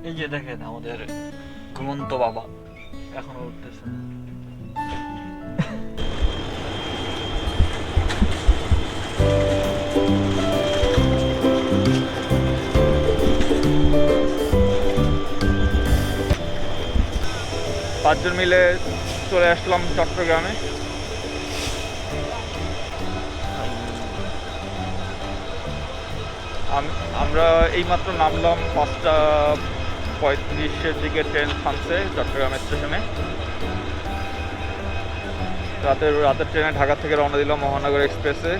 এই যে দেখেন আমাদের ঘুমন্ত বাবা এখনো উঠতেছে। 5 জন মিলে চলে আসলাম চট্টগ্রামে। আমরা এইমাত্র নামলাম 5:35-এর দিকে ট্রেন থামছে চট্টগ্রাম স্টেশনে। রাতের ট্রেনে ঢাকা থেকে রওনা দিলাম মহানগর এক্সপ্রেসে।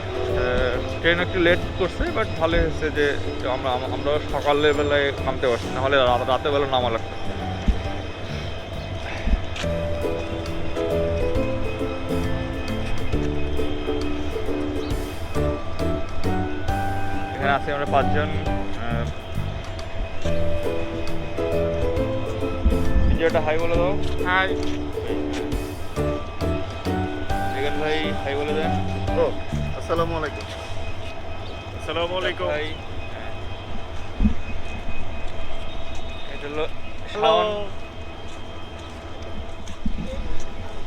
ট্রেন একটু লেট করছে, বাট ভালো হয়েছে যে আমরা সকালের বেলায় নামতে পারছি, নাহলে রাতের বেলা নামা লাগতো। এখানে আছি আমরা 5 জন। পিঞ্জারটা হাই বলে দাও। হাই রিগান ভাই, হাই বলে দেন। ও আসসালামু আলাইকুম। আসসালামু আলাইকুম ভাই। এটা হলো শাওন।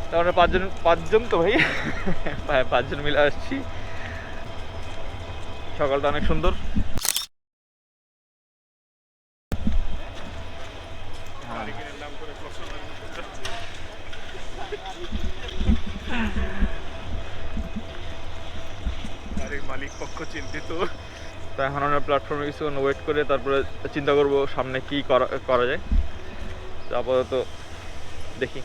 তো আমরা 5 জন তো ভাই 5 জন মিলে আসছি। সকালটা অনেক সুন্দর। মালিক পক্ষ চিন্তিত। তো এখন আমরা প্ল্যাটফর্মে কিছুক্ষণ ওয়েট করে তারপরে চিন্তা করব সামনে কি করা যায়। তো আপাতত দেখি।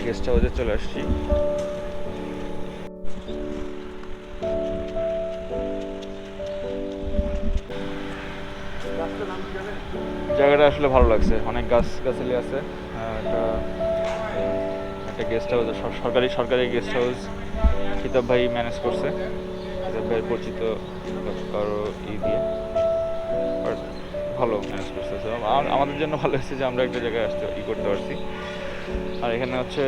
গেস্ট হাউসে চলে আসছি। জায়গাটা আসলে ভালো লাগছে, অনেক গাছগাছালি আছে। একটা গেস্ট হাউস, সরকারি গেস্ট হাউস খিতাব ভাই ম্যানেজ করছে। খিতাব ভাইয়ের পরিচিত কারো দিয়ে ভালো ম্যানেজ করছে। আমাদের জন্য ভালো হয়েছে যে আমরা একটা জায়গায় আসতে করতে পারছি। আর এখানে হচ্ছে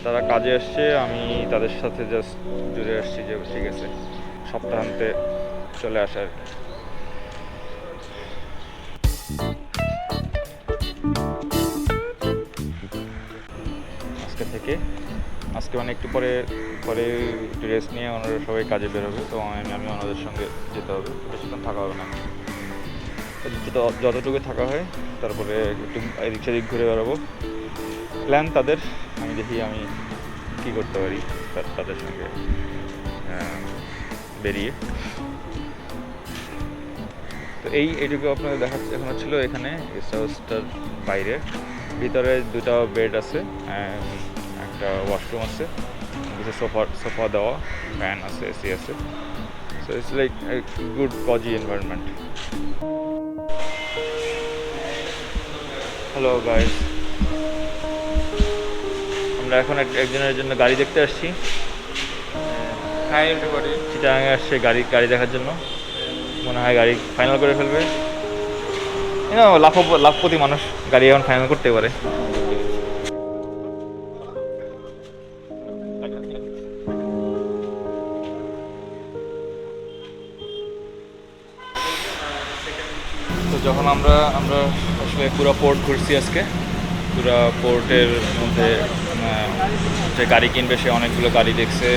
তারা কাজে আসছে, আমি তাদের সাথে জাস্ট জুড়ে আসছি যে ঠিক আছে সপ্তাহান্তে চলে আসার। আজকে মানে একটু পরে একটু রেস্ট নিয়ে ওনারা সবাই কাজে বেরোবে। তো আমি ওনাদের সঙ্গে যেতে হবে, বেশিক্ষণ থাকা হবে না। যতটুকু থাকা হয় তারপরে একটু এদিক সেদিক ঘুরে বেরোবো। প্ল্যান তাদের, আমি দেখি আমি কী করতে পারি তাদের সঙ্গে বেরিয়ে। তো এইটুকু আপনাদের দেখানো ছিল এখানে গেস্ট হাউসটার বাইরে। ভিতরে 2টা বেড আছে, একটা ওয়াশরুম আছে, কিছু সোফা দেওয়া, ফ্যান আছে, এসি আছে। So it's like good cosy environment. Hello guys, আমরা এখন একজনের জন্য গাড়ি দেখতে আসছি। চিটাগাঙে আসছে গাড়ি দেখার জন্য। মনে হয় গাড়ি ফাইনাল করে ফেলবে। লাখপতি মানুষ গাড়ি এখন ফাইনাল করতে পারে। তো যখন আমরা আসলে পুরো পোর্ট ঘুরছি আজকে, পুরো পোর্টের মধ্যে যে গাড়ি কিনবে সে অনেকগুলো গাড়ি দেখছে।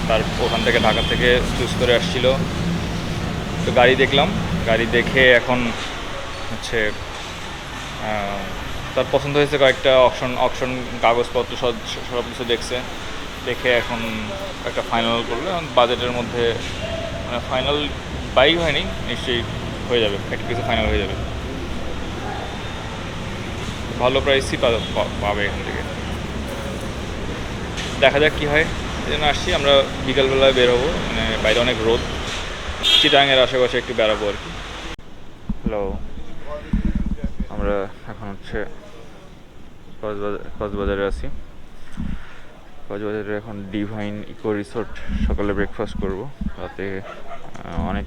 তার ওখান থেকে ঢাকা থেকে চুজ করে আসছিল। তো গাড়ি দেখলাম, গাড়ি দেখে এখন হচ্ছে তার পছন্দ হয়েছে কয়েকটা অকশন কাগজপত্র সব কিছু দেখে এখন একটা ফাইনাল করলো। বাজেটের মধ্যে ফাইনাল বাইক হয়নি, নিশ্চয়ই হয়ে যাবে, একটা কিছু ফাইনাল হয়ে যাবে। ভালো প্রাইসই পাবে এখান থেকে। দেখা যাক কী হয়। জন্য আসছি। আমরা বিকালবেলায় বের হবো, মানে বাইরে অনেক রোদ, চিটাগাংয়ের আশেপাশে একটু বেড়াবো আর কি। হ্যালো, আমরা এখন হচ্ছে কক্সবাজারে আছি। কক্সবাজারে এখন ডিভাইন ইকো রিসোর্ট সকালে ব্রেকফাস্ট করব। রাতে অনেক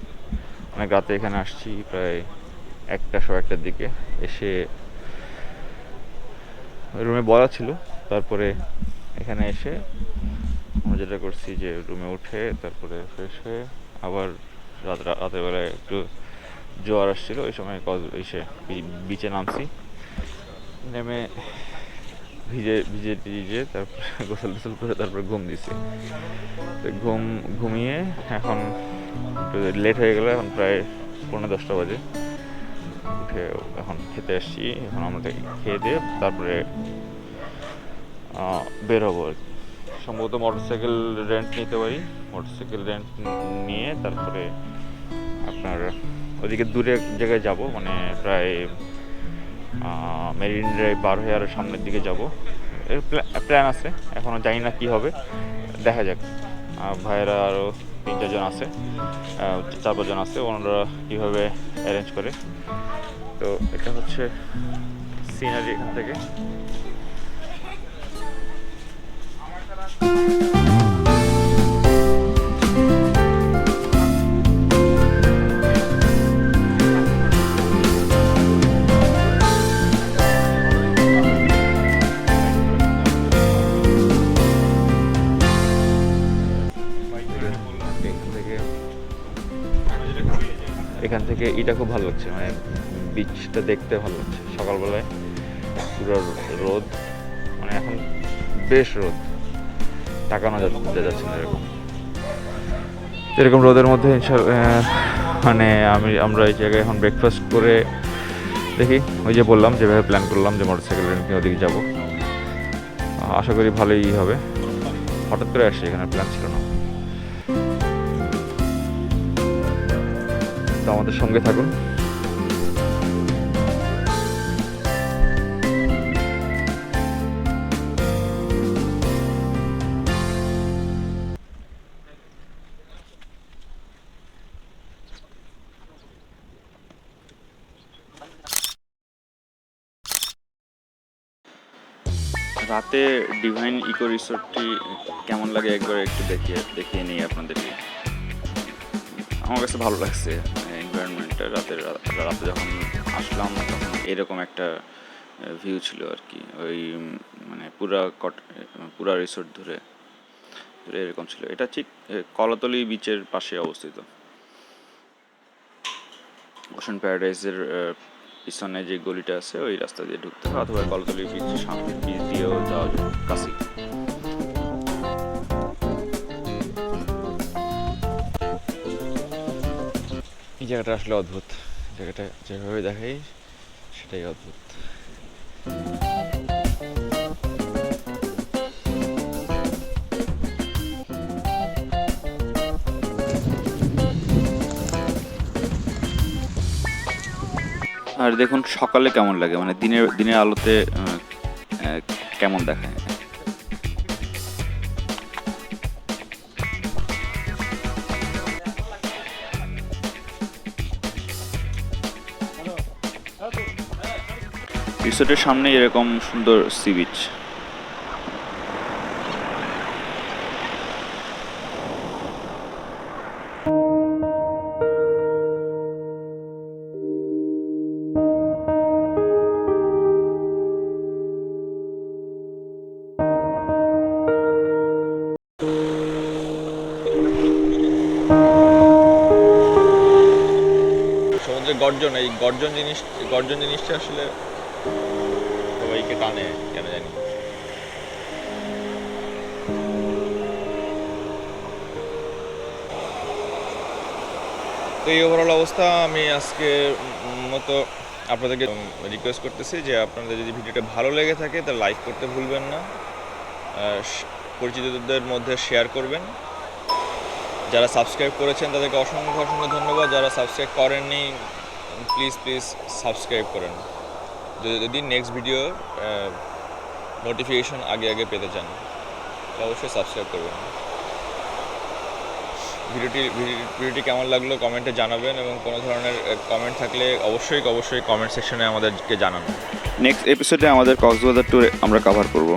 অনেক রাতে এখানে আসছি, প্রায় 1টার দিকে এসে রুমে বলা ছিল। তারপরে এখানে এসে আমরা যেটা করছি যে রুমে উঠে তারপরে ফ্রেশ হয়ে আবার রাতের বেলায় একটু জোয়ার আসছিল, ওই সময় এসে বিচে নামছি। নেমে ভিজে তারপরে গোসল করে তারপরে ঘুম দিছি। তো ঘুমিয়ে এখন লেট হয়ে গেল, এখন প্রায় 9:30 বাজে। উঠে এখন খেতে আসছি। এখন আমরা খেয়ে দিয়ে তারপরে বের হবো আর কি। সম্ভবত মোটরসাইকেল রেন্ট নিতে পারি। মোটরসাইকেল রেন্ট নিয়ে তারপরে আপনার ওদিকে দূরে এক জায়গায় যাব, মানে প্রায় মেরিন ড্রাইভ পার হয়ে আরও সামনের দিকে যাব। এর প্ল্যান আছে, এখনও জানি না কী হবে, দেখা যাক। ভাইয়েরা আরও 3-4 জন আছে, 4-5 জন আছে, ওনারা কীভাবে অ্যারেঞ্জ করে। তো এটা হচ্ছে সিনারি এখান থেকে। এখান থেকে এটা খুব ভালো লাগছে, মানে বিচটা দেখতে ভালো লাগছে। সকালবেলায় পুরো রোদ, মানে এখন বেশ রোদ, তাকানো যাচ্ছে না এরকম রোদের মধ্যে। মানে আমরা এই জায়গায় এখন ব্রেকফাস্ট করে দেখি, ওই যে বললাম যেভাবে প্ল্যান করলাম যে মোটরসাইকেল রেন্ট নিয়ে ওদিকে যাবো। আশা করি ভালোই হবে। হঠাৎ করে আসছি, এখানে প্ল্যান ছিল না। তো আমাদের সঙ্গে থাকুন। রাতে ডিভাইন ইকো রিসোর্টটি কেমন লাগে একবার একটু দেখিয়ে নিই আপনাদেরকে। আমার কাছে ভালো লাগছে এনভায়রনমেন্টটা। রাতে যখন আসলাম তখন এরকম একটা ভিউ ছিল আর কি, ওই মানে পুরা রিসোর্ট ধরে এরকম ছিল। এটা ঠিক কলাতলি বিচের পাশে অবস্থিত। ওশান প্যারাডাইসের পিছনে যে গলিটা আছে ওই রাস্তা দিয়ে ঢুকতে হয়, অথবা কলাতলি বিচের সামনে বিচ দিয়েও যাওয়া যায় কাছে। এই জায়গাটা আসলে অদ্ভুত, জায়গাটা যেভাবে দেখাই সেটাই অদ্ভুত। আর দেখুন সকালে কেমন লাগে, মানে দিনের আলোতে কেমন দেখায়। রিসোর্টের সামনে এরকম সুন্দর সি বিচ। সমুদ্রের গর্জন, এই গর্জন জিনিসটা আসলে সবাইকে টানে কেন জানি। তো এই ওভারঅল অবস্থা। আমি আজকে মতো আপনাদেরকে রিকোয়েস্ট করতেছি যে আপনাদের যদি ভিডিওটা ভালো লেগে থাকে তা লাইক করতে ভুলবেন না, পরিচিতদের মধ্যে শেয়ার করবেন। যারা সাবস্ক্রাইব করেছেন তাদেরকে অসংখ্য ধন্যবাদ। যারা সাবস্ক্রাইব করেননি প্লিজ সাবস্ক্রাইব করেন, যদি নেক্সট ভিডিও নোটিফিকেশন আগে পেতে চান তো অবশ্যই সাবস্ক্রাইব করবেন। ভিডিওটি কেমন লাগলো কমেন্টে জানাবেন, এবং কোনো ধরনের কমেন্ট থাকলে অবশ্যই কমেন্ট সেকশনে আমাদেরকে জানান। নেক্সট এপিসোডে আমাদের কক্সবাজার ট্যুর আমরা কভার করব।